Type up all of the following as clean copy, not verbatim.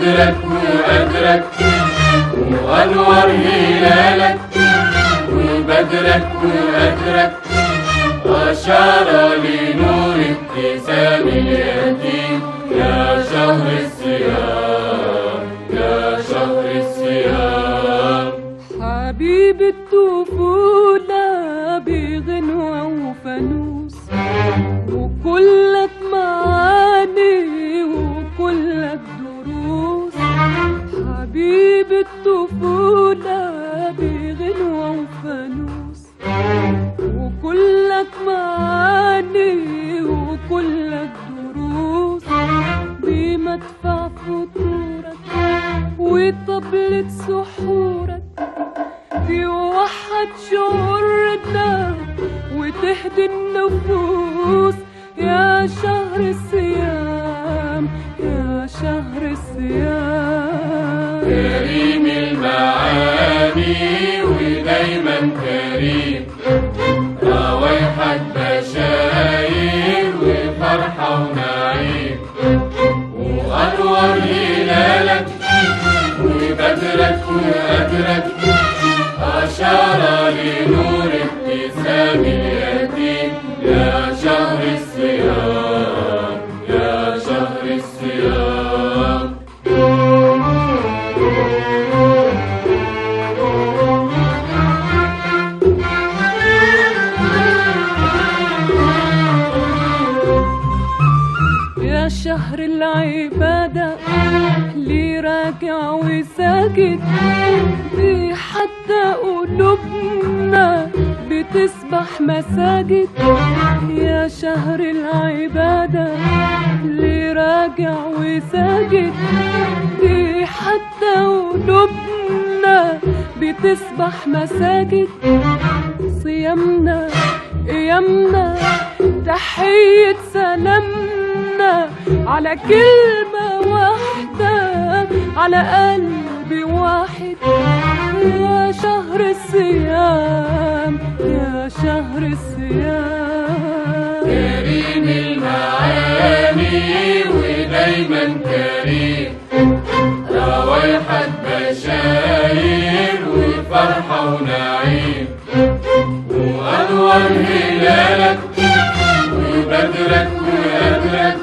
وبدرك وقدرك وأنور هلالك، وبدرك وقدرك أشار لنور ابتسام اليتيم. يا شهر الصيام يا شهر الصيام. حبيب الطفولة بغنوة وفانوس، وكلك معاني وكلك دروس. حبيب الطفولة بغنوة وفانوس، وكلك معاني وكلك دروس. بمدفع فطورك وطبلة سحورك توحد شعورنا وتهدي النفوس. يا شهر الصيام يا شهر الصيام. كريم المعاني ودايما كريم، روايحك بشاير وفرحة ونعيم. وأنور هلالك وبدرك وقدرك أشار لنور ابتسام اليتيم. يا شهر الصيام يا شهر الصيام. يا شهر العبادة اللي راكع وساجد، في حتى قلوبنا بتسبح مساجد. يا شهر العبادة اللي راكع وساجد، في حتى قلوبنا بتسبح مساجد. صيامنا قيامنا تحية سلامنا على كلمة واحدة على قلب واحد. يا شهر الصيام يا شهر الصيام. كريم المعاني ودايما كريم، روايحك بشاير وفرحة ونعيم. وأنور هلالك وبدرك وقدرك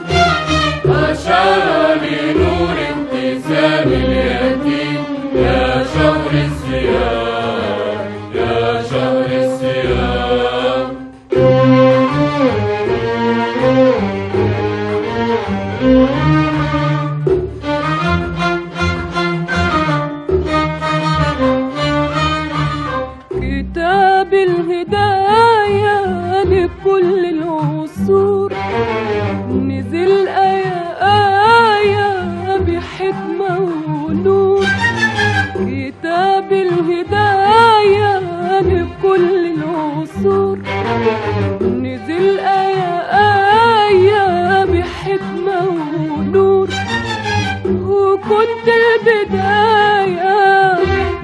أشار لنور ابتسام اليتيم. يا شهر الصيام يا شهر الصيام. كتاب الهداية لكل العصور، نزل آية آية بحكمة ونور. كتاب الهداية لكل العصور، نزل آية آية بحكمة ونور. وكنت البداية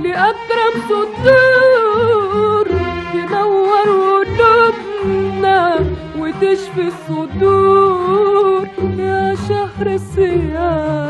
لأكرم صدور، تنور قلوبنا وتشفي الصدور. يا شهر الصيام